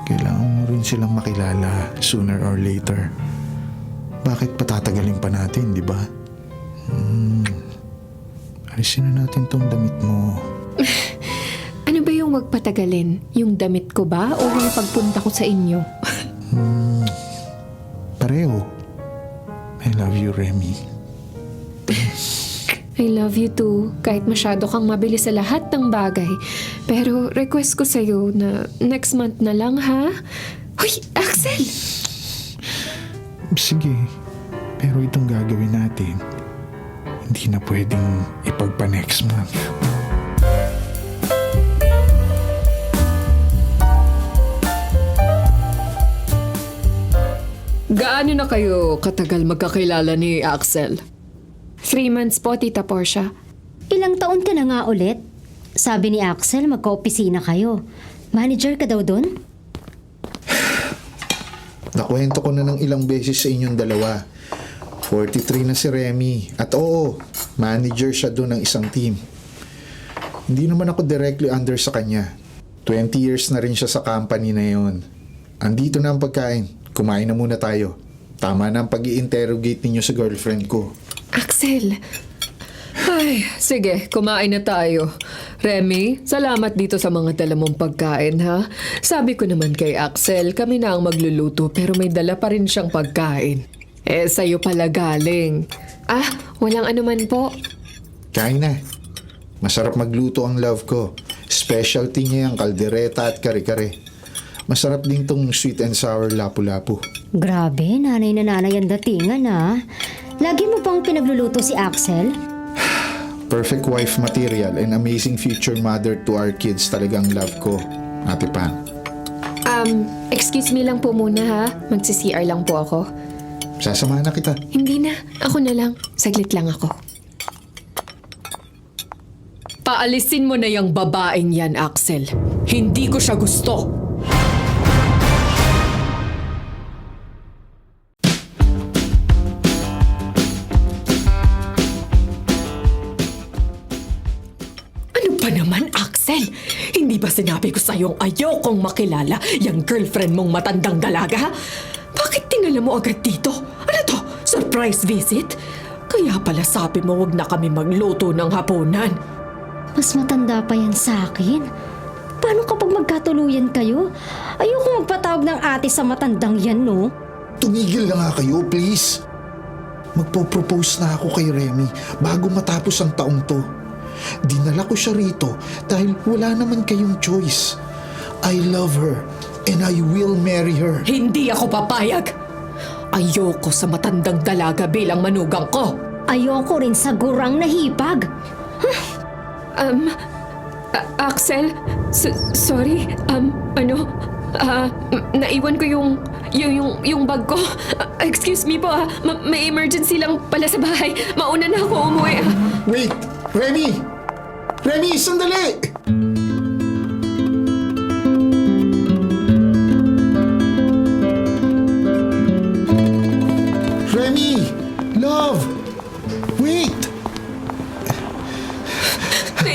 Kailangan mo rin silang makilala sooner or later. Bakit patatagalin pa natin, di ba? Alisin na natin tong damit mo. Ano ba yung magpatagalin? Yung damit ko ba o yung pagpunta ko sa inyo? Pareho. I love you, Remy. I love you too. Kahit masyado kang mabilis sa lahat ng bagay. Pero request ko sa'yo na next month na lang, ha? Uy, Axel! Sige. Pero itong gagawin natin, hindi na pwedeng ipagpa-next month. Gaano na kayo katagal magkakilala ni Axel? 3 months po, Tita Portia. Ilang taon ka na nga ulit? Sabi ni Axel, magka-opisina kayo. Manager ka daw doon? Nakwento ko na ng ilang beses sa inyong dalawa. 43 na si Remy. At oo, manager siya doon ng isang team. Hindi naman ako directly under sa kanya. 20 years na rin siya sa company na yon. Andito na ang pagkain. Kumain na muna tayo. Tama na ang pag-i-interrogate ninyo sa girlfriend ko. Axel! Ay, sige, kumain na tayo. Remy, salamat dito sa mga dala mong pagkain, ha? Sabi ko naman kay Axel, kami na ang magluluto pero may dala pa rin siyang pagkain. Eh, sa'yo pala galing. Ah, walang anuman po. Kain na. Masarap magluto ang love ko. Specialty niya ang kaldereta at kare-kare. Masarap din tong sweet and sour lapu-lapu. Grabe, nanay na nanay ang datingan ha. Lagi mo bang pinagluluto si Axel? Perfect wife material and amazing future mother to our kids talagang love ko. Ate Pang. Excuse me lang po muna, ha? Magsi-CR lang po ako. Sasamahan na kita. Hindi na, ako na lang. Saglit lang ako. Paalisin mo na yung babaeng yan, Axel. Hindi ko siya gusto. Ano ba naman, Axel? Hindi ba sinabi ko sa'yong ayokong makilala yung girlfriend mong matandang dalaga? Bakit tinala mo agad dito? Ano to? Surprise visit? Kaya pala sabi mo wag na kami magluto ng hapunan. Mas matanda pa yan sa akin. Paano kapag magkatuluyan kayo? Ayoko magpatawag ng ate sa matandang yan, no? Tumigil na nga kayo, please. Magpo-propose na ako kay Remy bago matapos ang taong to. Dinala ko siya rito dahil wala naman kayong choice. I love her and I will marry her. Hindi ako papayag. Ayoko sa matandang dalaga bilang manugang ko. Ayoko rin sa gurang nahipag. Axel, sorry. Naiwan ko yung bag ko. Excuse me po, may emergency lang pala sa bahay. Mauna na ako umuwi. Wait! Remy! Remy, sandali!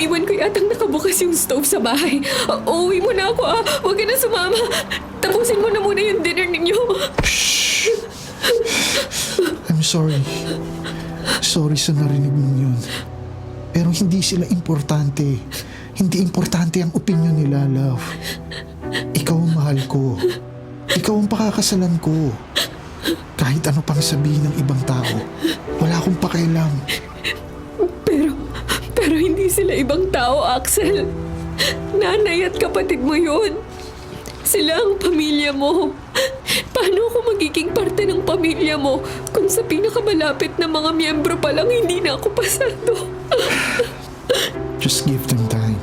Naiwan ko yatang nakabukas yung stove sa bahay. Uuwi mo na ako ah. Huwag ka na sumama. Tapusin mo na muna yung dinner ninyo. I'm sorry. Sorry sa narinig mong yun. Pero hindi sila importante. Hindi importante ang opinion nila, love. Ikaw ang mahal ko. Ikaw ang pakakasalan ko. Kahit ano pang sabihin ng ibang tao, wala akong pakialam. Pero hindi sila ibang tao, Axel. Nanay at kapatid mo yun. Sila ang pamilya mo. Paano ako magiging parte ng pamilya mo kung sa pinakamalapit na mga miyembro pa lang hindi na ako pasado? Just give them time.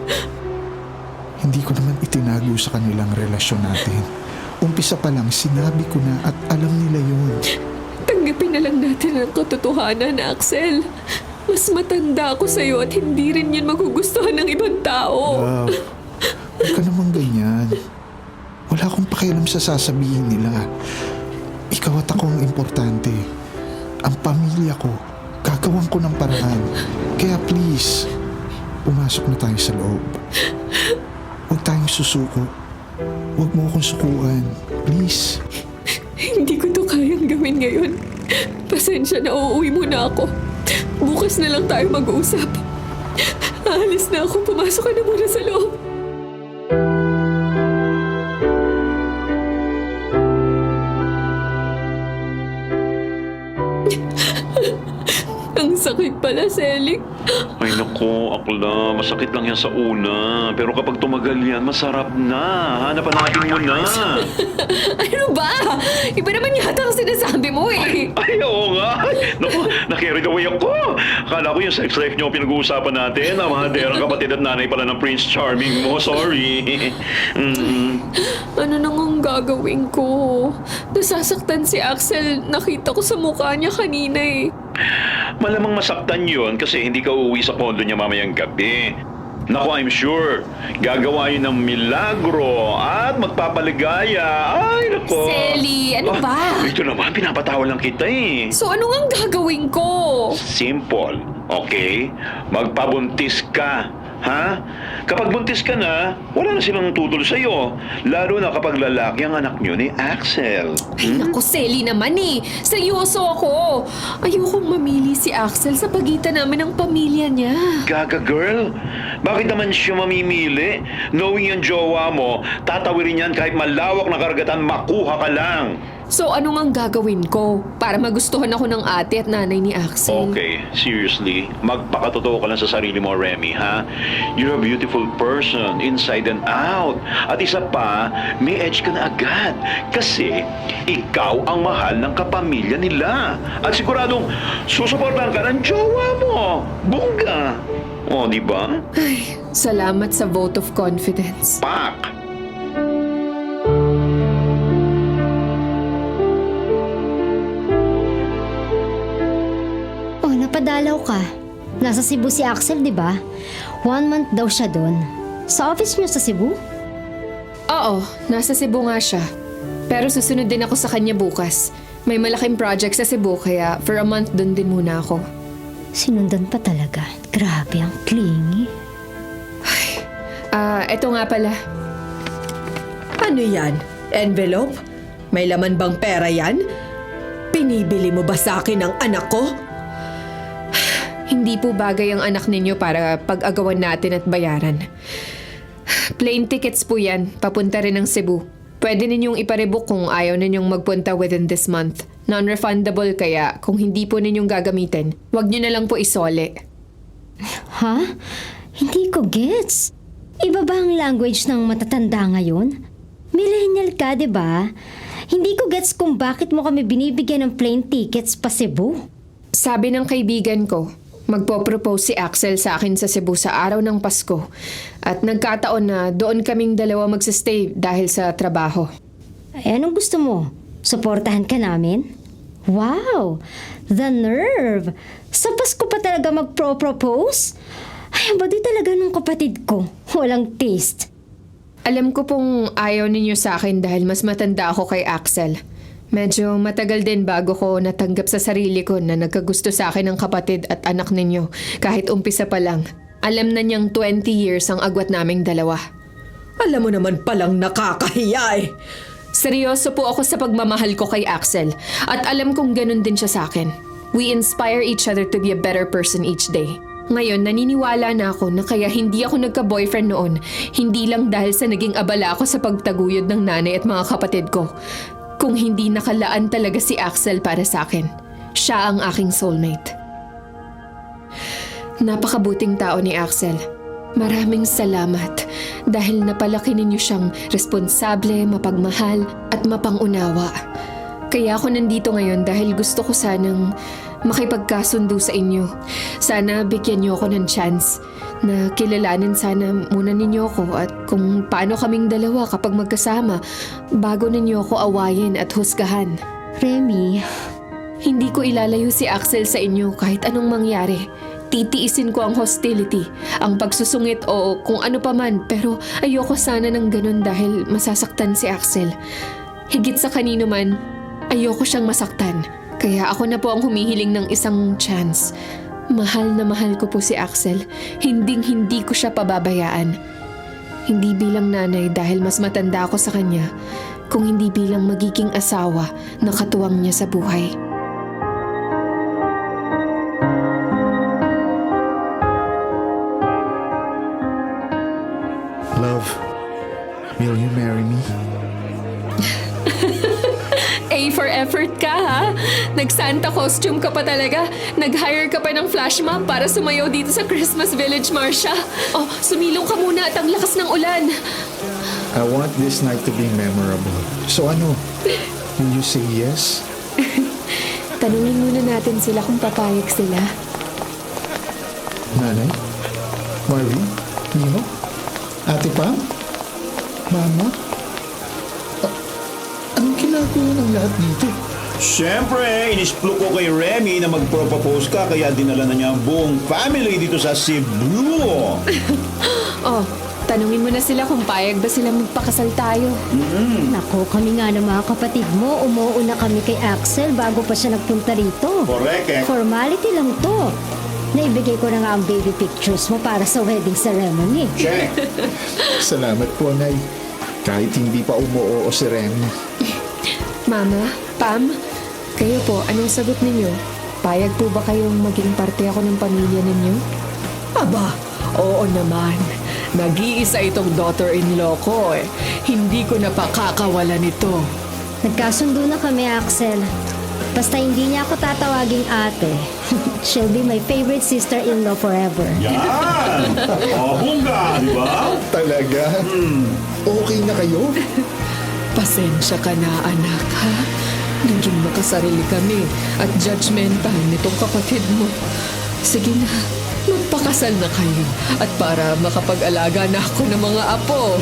Hindi ko naman itinago sa kanilang relasyon natin. Umpisa pa lang, sinabi ko na at alam nila yun. Tanggapin na lang natin ang katotohanan, Axel. Mas matanda ako sa'yo at hindi rin yun magugustuhan ng ibang tao. Love, huwag ka naman ganyan. Wala akong pakialam sa sasabihin nila. Ikaw at ako ang importante. Ang pamilya ko, gagawan ko ng paraan. Kaya please, pumasok na tayo sa loob. Huwag tayong susuko. Huwag mo akong sukuan. Please. Hindi ko to kayang gawin ngayon. Pasensya na, uuwi muna ako. Bukas na lang tayo mag-uusap. Aalis na ako. Pumasok ka na muna sa loob. Ang sakit pala, Selik. Ay nako, akla, masakit lang yan sa una. Pero kapag tumagal yan, masarap na. Hanapan natin mo na. Ano ba? Iba naman yata ang sinasabi mo eh. Ay, oo nga. Naku, na-carried away ako. Akala ko yung sex life niyo pinag-uusapan natin. Ang mga derang kapatid at nanay pala ng Prince Charming mo. Sorry. Ano nang ang gagawin ko? Nasasaktan si Axel. Nakita ko sa mukha niya kanina eh. Malamang masaktan yun kasi hindi ka uuwi sa kondo niya mamayang gabi. Naku, I'm sure. Gagawa yun ng milagro at magpapaligaya. Ay, naku. Selly, ano ba? Ito naman, pinapatawa lang kita eh. So ano ang gagawin ko? Simple, okay? Magpabuntis ka, ha? Kapag buntis ka na, wala na silang tutol sa'yo. Lalo na kapag lalaki ang anak nyo ni Axel. Ay naku, Selly naman eh. Seryoso ako. Ayokong mamili si Axel sa pagitan namin ng pamilya niya. Gaga girl, bakit naman siya mamimili? Knowing yung jowa mo, tatawirin yan kahit malawak na karagatan, makuha ka lang. So anong ang gagawin ko para magustuhan ako ng ate at nanay ni Axel? Okay, seriously, magpakatotoo ka lang sa sarili mo, Remy, ha? You're a beautiful person, inside and out. At isa pa, may edge ka na agad. Kasi, ikaw ang mahal ng kapamilya nila. At siguradong, susuportahan ka ng jowa mo. Bongga. O, di ba? Ay, salamat sa vote of confidence. Pak! Oh, napadalaw ka. Nasa Cebu si Axel, di ba? 1 month daw siya doon. Sa office niyo sa Cebu? Oo, nasa Cebu nga siya. Pero susunod din ako sa kanya bukas. May malaking project sa Cebu kaya for a month doon din muna ako. Sinundan pa talaga. Grabe, ang clingy. Eto nga pala. Ano yan? Envelope? May laman bang pera yan? Pinibili mo ba sa akin ang anak ko? Hindi po bagay ang anak ninyo para pag-agawan natin at bayaran. Plane tickets po yan, papunta rin ng Cebu. Pwede ninyong iparebook kung ayaw ninyong magpunta within this month. Non-refundable kaya kung hindi po ninyong gagamitin, wag nyo na lang po isole. Ha? Hindi ko gets. Iba ba ang language ng matatanda ngayon? Millennial ka, di ba? Hindi ko gets kung bakit mo kami binibigyan ng plane tickets pa Cebu. Sabi ng kaibigan ko, magpo-propose si Axel sa akin sa Cebu sa araw ng Pasko. At nagkataon na doon kaming dalawa magsistay dahil sa trabaho. Ay, anong gusto mo? Suportahan ka namin? Wow! The nerve! Sa Pasko pa talaga magpro-propose? Ay, ang baduy talaga nung kapatid ko. Walang taste. Alam ko pong ayaw ninyo sa akin dahil mas matanda ako kay Axel. Medyo matagal din bago ko natanggap sa sarili ko na nagkagusto sa akin ng kapatid at anak ninyo kahit umpisa pa lang. Alam na niyang 20 years ang agwat naming dalawa. Alam mo naman palang nakakahiya eh. Seryoso po ako sa pagmamahal ko kay Axel at alam kong ganun din siya sa akin. We inspire each other to be a better person each day. Ngayon, naniniwala na ako na kaya hindi ako nagka-boyfriend noon, hindi lang dahil sa naging abala ako sa pagtaguyod ng nanay at mga kapatid ko. Kung hindi nakalaan talaga si Axel para sa akin. Siya ang aking soulmate. Napakabuting tao ni Axel. Maraming salamat dahil napalaki ninyo siyang responsable, mapagmahal at mapangunawa. Kaya ako nandito ngayon dahil gusto ko sanang makipagkasundo sa inyo. Sana bigyan niyo ako ng chance na kilalanin sana muna ninyo ako at kung paano kaming dalawa kapag magkasama bago ninyo ako awayin at husgahan. Remy, Hindi ko ilalayo si Axel sa inyo kahit anong mangyari. Titiisin ko ang hostility, ang pagsusungit o kung ano pa man, pero ayoko sana ng ganun dahil masasaktan si Axel. Higit sa kanino man, ayoko siyang masaktan. Kaya ako na po ang humihiling ng isang chance. Mahal na mahal ko po si Axel. Hindi ko siya pababayaan. Hindi bilang nanay dahil mas matanda ako sa kanya, kung hindi bilang magiging asawa na katuwang niya sa buhay. Love, will you marry me? A for effort ka, ha? Nag-Santa costume ka pa talaga. Nag-hire ka pa ng flash mob para sumayaw dito sa Christmas Village, Marcia. Oh, sumilong ka muna at ang lakas ng ulan. I want this night to be memorable. So ano? Will you say yes? Tanungin muna natin sila kung papayag sila. Nanay? Marvin? Nino? Ate Pam? Mama? Anong ginagawa ng lahat dito? Siyempre, inisplo ko kay Remy na mag-propose ka kaya dinala na niya ang buong family dito sa Cebu. Oh, tanungin mo na sila kung payag ba sila magpakasal tayo. nako, kami nga ng mga kapatid mo, umuuna kami kay Axel bago pa siya nagpunta rito. Correct eh. Formality lang to. Naibigay ko na nga ang baby pictures mo para sa wedding ceremony. Check. Salamat po, Nay. Kahit hindi pa umuoo si Remy. Mama, Pam, kayo po, anong sagot ninyo? Payag po ba kayong maging parte ako ng pamilya ninyo? Aba, oo naman. Nag-iisa itong daughter-in-law ko eh. Hindi ko napakakawalan ito. Nagkasundo na kami, Axel. Basta hindi niya ako tatawaging ate. She'll be my favorite sister-in-law forever. Yan! Bongga, di ba? Talaga? Okay na kayo? Pasensya ka na, anak, ha? Naging makasarili kami at judgmental nitong kapatid mo. Sige na, magpakasal na kayo at para makapag-alaga na ako ng mga apo.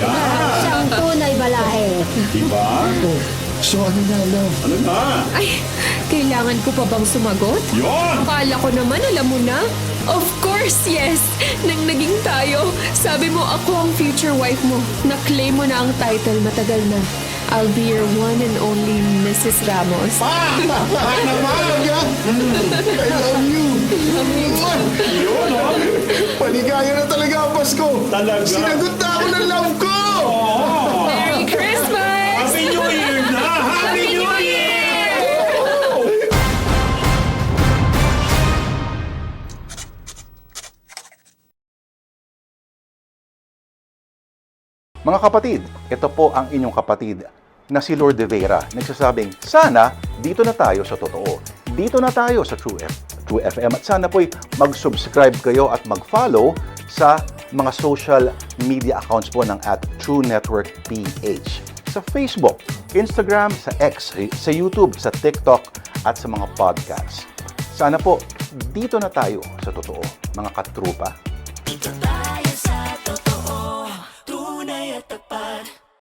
Siyang tunay balae. Diba? Oh, so ano na, love? Ano na? Ay, kailangan ko pa bang sumagot? Yon! Akala ko naman, alam mo na. Of course, yes! Nang naging tayo, sabi mo ako ang future wife mo. Na-claim mo na ang title matagal na. I'll be your one and only Mrs. Ramos. Talaga? I love you. Yun, oh. Paligaya na talaga ang Pasko. Talaga? Sinagot na ako ng love ko. Merry Christmas! Happy New Year na! Happy New Year! Mga kapatid, ito po ang inyong kapatid na si Lord De Vera. Nagsasabing, sana dito na tayo sa totoo. Dito na tayo sa True FM. At sana po'y mag-subscribe kayo at mag-follow sa mga social media accounts po ng @TrueNetworkPH. Sa Facebook, Instagram, sa X, sa YouTube, sa TikTok, at sa mga podcasts. Sana po, dito na tayo sa totoo, mga katrupa.